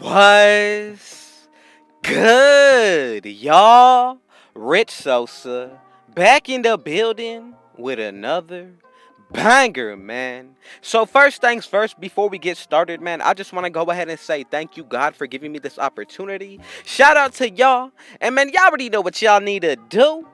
Was good, y'all? Rich Sosa back in the building with another banger, man. So first things first, before we get started, man, I just want to go ahead and say thank you, God, for giving me this opportunity. Shout out to y'all. And man, y'all already know what y'all need to do.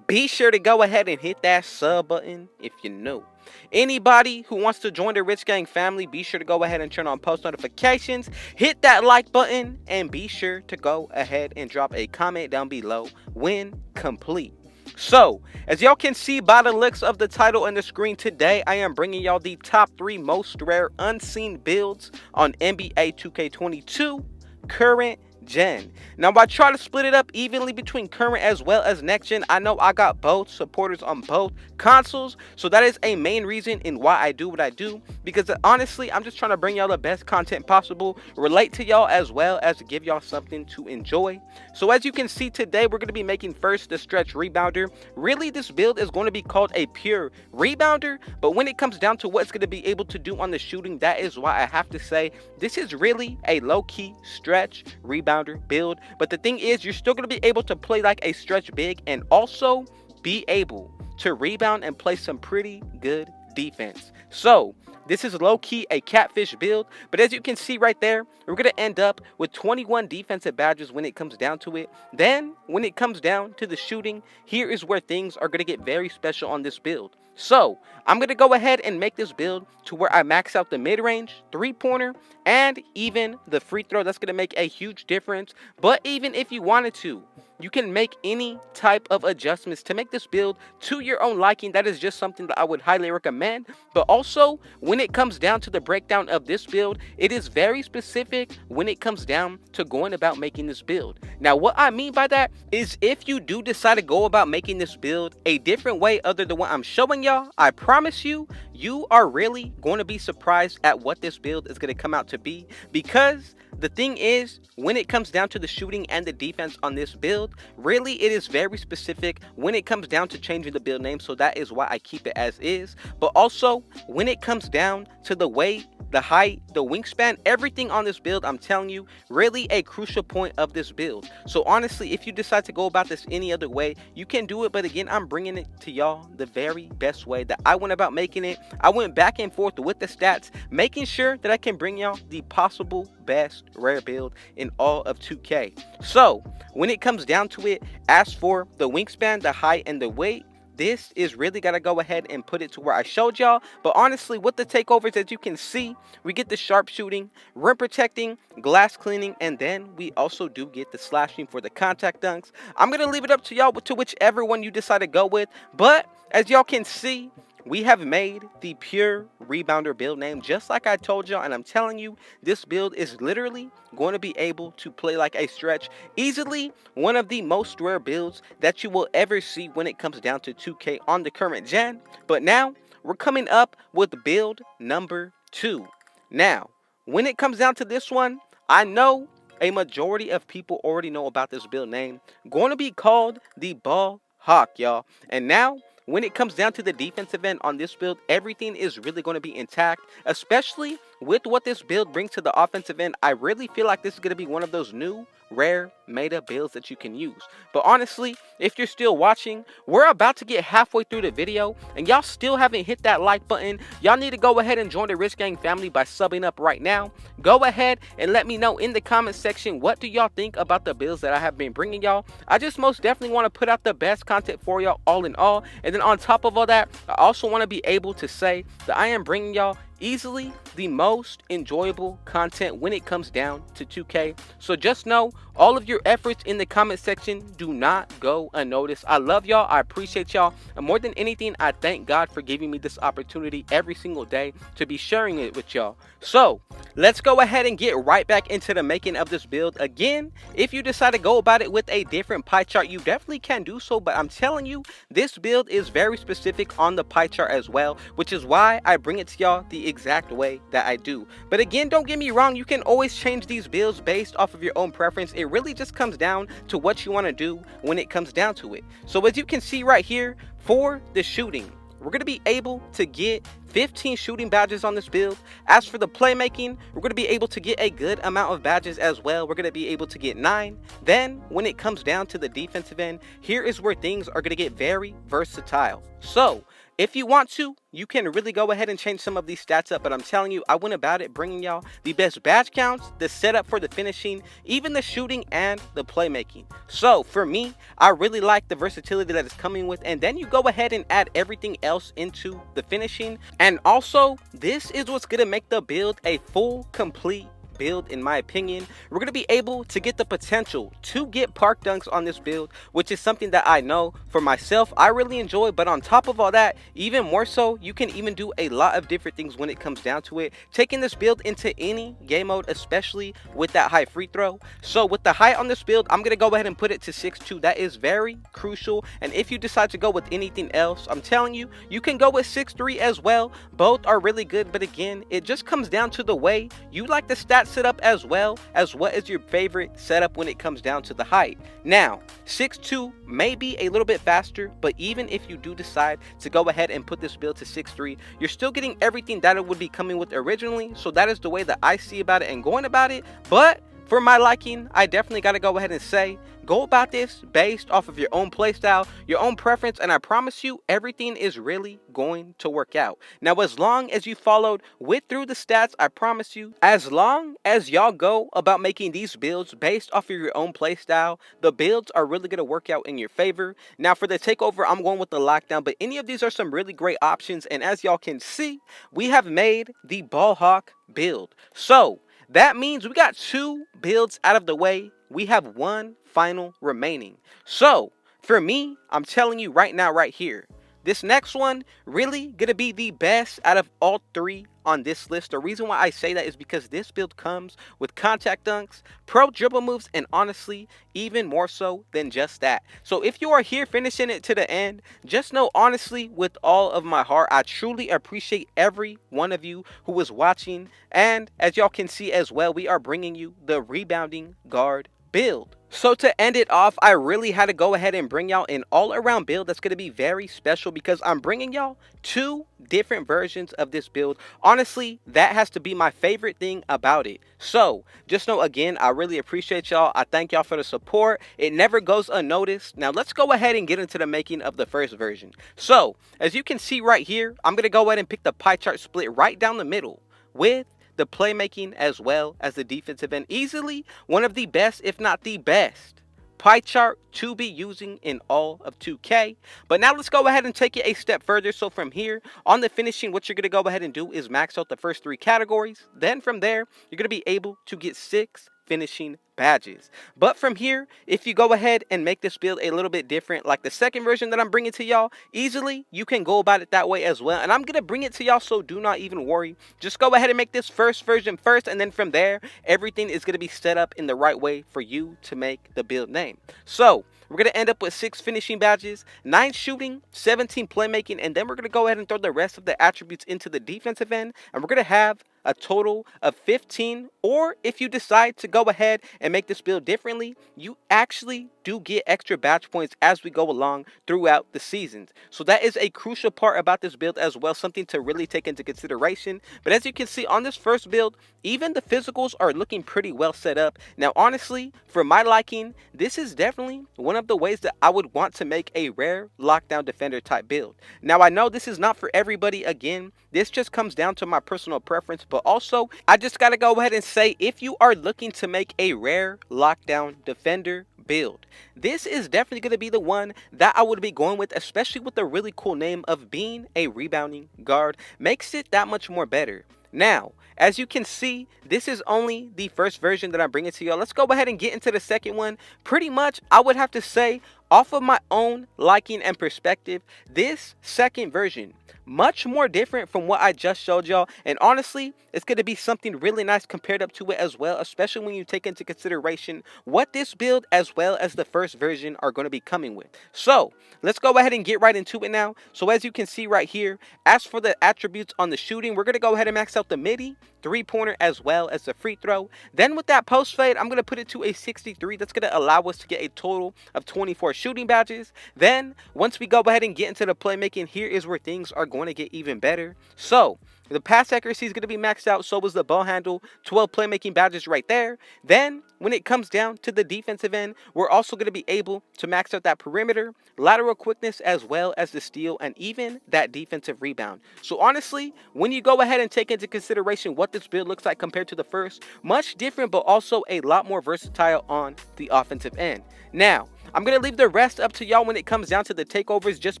Be sure to go ahead and hit that sub button if you're new. Anybody who wants to join the Rich Gang family, be sure to go ahead and turn on post notifications, hit that like button, and be sure to go ahead and drop a comment down below when complete. So, as y'all can see by the looks of the title and the screen, today I am bringing y'all the top 3 most rare unseen builds on NBA 2K22 current gen. Now, I try to split it up evenly between current as well as next gen. I know I got both supporters on both consoles, so that is a main reason in why I do what I do, because honestly, I'm just trying to bring y'all the best content possible, relate to y'all as well as give y'all something to enjoy. So as you can see today, we're going to be making first the stretch rebounder. Really, this build is going to be called a pure rebounder, but when it comes down to what it's going to be able to do on the shooting, that is why I have to say this is really a low-key stretch rebounder build. But the thing is, you're still going to be able to play like a stretch big and also be able to rebound and play some pretty good defense. So this is low-key a catfish build, but as you can see right there, we're going to end up with 21 defensive badges when it comes down to it. Then when it comes down to the shooting, here is where things are going to get very special on this build. So I'm going to go ahead and make this build to where I max out the mid-range, three-pointer, and even the free throw. That's going to make a huge difference. But even if you wanted to, you can make any type of adjustments to make this build to your own liking. That is just something that I would highly recommend. But also, when it comes down to the breakdown of this build, it is very specific when it comes down to going about making this build. Now, what I mean by that is if you do decide to go about making this build a different way other than what I'm showing y'all, I promise you, you are really going to be surprised at what this build is going to come out to be, because the thing is, when it comes down to the shooting and the defense on this build, really it is very specific when it comes down to changing the build name, so that is why I keep it as is. But also, when it comes down to the weight, the height, the wingspan, everything on this build, I'm telling you, really a crucial point of this build. So honestly, if you decide to go about this any other way, you can do it. But again, I'm bringing it to y'all the very best way that I went about making it. I went back and forth with the stats, making sure that I can bring y'all the possible best rare build in all of 2K. So when it comes down to it, as for the wingspan, the height, and the weight, this is really gotta go ahead and put it to where I showed y'all. But honestly, with the takeovers, as you can see, we get the sharpshooting, rim protecting, glass cleaning, and then we also do get the slashing for the contact dunks. I'm gonna leave it up to y'all to whichever one you decide to go with. But as y'all can see, we have made the pure rebounder build name just like I told y'all, and I'm telling you, this build is literally going to be able to play like a stretch. Easily one of the most rare builds that you will ever see when it comes down to 2K on the current gen. But now we're coming up with build number 2. Now, when it comes down to this one, I know a majority of people already know about this build name. Going to be called the Ball Hawk, y'all. And now, when it comes down to the defensive end on this build, everything is really going to be intact, especially with what this build brings to the offensive end. I really feel like this is going to be one of those new rare meta builds that you can use. But honestly, if you're still watching, we're about to get halfway through the video and y'all still haven't hit that like button. Y'all need to go ahead and join the Rich Gang family by subbing up right now. Go ahead and let me know in the comment section, what do y'all think about the builds that I have been bringing y'all. I just most definitely want to put out the best content for y'all all in all. And then on top of all that, I also want to be able to say that I am bringing y'all easily the most enjoyable content when it comes down to 2K. So just know all of your efforts in the comment section do not go unnoticed. I love y'all. I appreciate y'all. And more than anything, I thank God for giving me this opportunity every single day to be sharing it with y'all. So let's go ahead and get right back into the making of this build. Again, if you decide to go about it with a different pie chart, you definitely can do so. But I'm telling you, this build is very specific on the pie chart as well, which is why I bring it to y'all the exact way that I do. But again, don't get me wrong, you can always change these builds based off of your own preference. It really just comes down to what you want to do when it comes down to it. So as you can see right here, for the shooting, we're going to be able to get 15 shooting badges on this build. As for the playmaking, we're going to be able to get a good amount of badges as well. We're going to be able to get 9. Then when it comes down to the defensive end, here is where things are going to get very versatile. So if you want to, you can really go ahead and change some of these stats up, but I'm telling you, I went about it bringing y'all the best badge counts, the setup for the finishing, even the shooting and the playmaking. So for me, I really like the versatility that it's coming with, and then you go ahead and add everything else into the finishing. And also, this is what's going to make the build a full, complete build in my opinion. We're going to be able to get the potential to get park dunks on this build, which is something that I know for myself I really enjoy. But on top of all that, even more so, you can even do a lot of different things when it comes down to it, taking this build into any game mode, especially with that high free throw. So with the height on this build, I'm going to go ahead and put it to 6'2". That is very crucial. And if you decide to go with anything else, I'm telling you, you can go with 6'3" as well. Both are really good, but again, it just comes down to the way you like the stats setup as well as what is your favorite setup when it comes down to the height. Now 6'2" may be a little bit faster, but even if you do decide to go ahead and put this build to 6'3", you're still getting everything that it would be coming with originally. So that is the way that I see about it and going about it. But for my liking, I definitely got to go ahead and say, go about this based off of your own playstyle, your own preference, and I promise you, everything is really going to work out. Now, as long as you followed through the stats, I promise you, as long as y'all go about making these builds based off of your own playstyle, the builds are really going to work out in your favor. Now, for the takeover, I'm going with the lockdown, but any of these are some really great options, and as y'all can see, we have made the ball hawk build. So that means we got 2 builds out of the way. We have 1 final remaining. So for me, I'm telling you right now, right here, this next one really gonna be the best out of all 3 on this list. The reason why I say that is because this build comes with contact dunks, pro dribble moves, and honestly, even more so than just that. So if you are here finishing it to the end, just know honestly, with all of my heart, I truly appreciate every one of you who is watching. And as y'all can see as well, we are bringing you the rebounding guard build. So to end it off, I really had to go ahead and bring y'all an all-around build that's going to be very special because I'm bringing y'all 2 different versions of this build. Honestly, that has to be my favorite thing about it. So just know, again, I really appreciate y'all. I thank y'all for the support. It never goes unnoticed. Now let's go ahead and get into the making of the first version. So as you can see right here, I'm going to go ahead and pick the pie chart split right down the middle with the playmaking as well as the defensive end. Easily one of the best, if not the best, pie chart to be using in all of 2K. But now let's go ahead and take it a step further. So from here on the finishing, what you're going to go ahead and do is max out the first 3 categories. Then from there, you're going to be able to get 6 finishing badges. But from here, if you go ahead and make this build a little bit different, like the second version that I'm bringing to y'all, easily you can go about it that way as well. And I'm gonna bring it to y'all, so do not even worry. Just go ahead and make this first version first, and then from there, everything is gonna be set up in the right way for you to make the build name. So we're going to end up with 6 finishing badges, 9 shooting, 17 playmaking, and then we're going to go ahead and throw the rest of the attributes into the defensive end, and we're going to have a total of 15. Or if you decide to go ahead and make this build differently, you actually do get extra badge points as we go along throughout the seasons. So that is a crucial part about this build as well, something to really take into consideration. But as you can see on this first build, even the physicals are looking pretty well set up. Now honestly, for my liking, this is definitely one of the ways that I would want to make a rare lockdown defender type build. Now I know this is not for everybody. Again, this just comes down to my personal preference, but also I just got to go ahead and say, if you are looking to make a rare lockdown defender build, this is definitely going to be the one that I would be going with, especially with the really cool name of being a rebounding guard. Makes it that much more better. Now, as you can see, this is only the first version that I'm bringing to y'all. Let's go ahead and get into the second one. Pretty much, I would have to say, off of my own liking and perspective, this second version, much more different from what I just showed y'all. And honestly, it's going to be something really nice compared up to it as well, especially when you take into consideration what this build as well as the first version are going to be coming with. So let's go ahead and get right into it now. So as you can see right here, as for the attributes on the shooting, we're going to go ahead and max out the midi, 3-pointer as well as the free throw. Then with that post fade, I'm going to put it to a 63. That's going to allow us to get a total of 24 shooting badges. Then once we go ahead and get into the playmaking, here is where things are going to get even better. So the pass accuracy is going to be maxed out, so is the ball handle, 12 playmaking badges right there. Then when it comes down to the defensive end, we're also going to be able to max out that perimeter, lateral quickness, as well as the steal, and even that defensive rebound. So honestly, when you go ahead and take into consideration what this build looks like compared to the first, much different, but also a lot more versatile on the offensive end. Now, I'm going to leave the rest up to y'all when it comes down to the takeovers. Just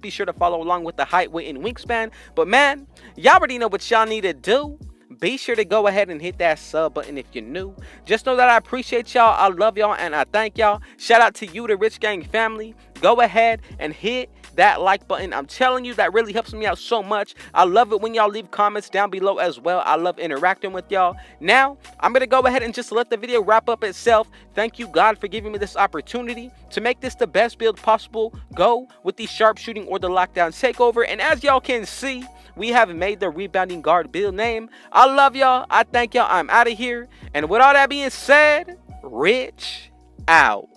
be sure to follow along with the height, weight, and wingspan. But man, y'all already know what y'all need to do. Be sure to go ahead and hit that sub button if you're new. Just know that I appreciate y'all, I love y'all, and I thank y'all. Shout out to you, the Rich Gang family. Go ahead and hit that like button. I'm telling you, that really helps me out so much. I love it when y'all leave comments down below as well. I love interacting with y'all. Now, I'm going to go ahead and just let the video wrap up itself. Thank you, God, for giving me this opportunity to make this the best build possible. Go with the sharpshooting or the lockdown takeover. And as y'all can see, we have made the rebounding guard build name. I love y'all. I thank y'all. I'm out of here. And with all that being said, Rich out.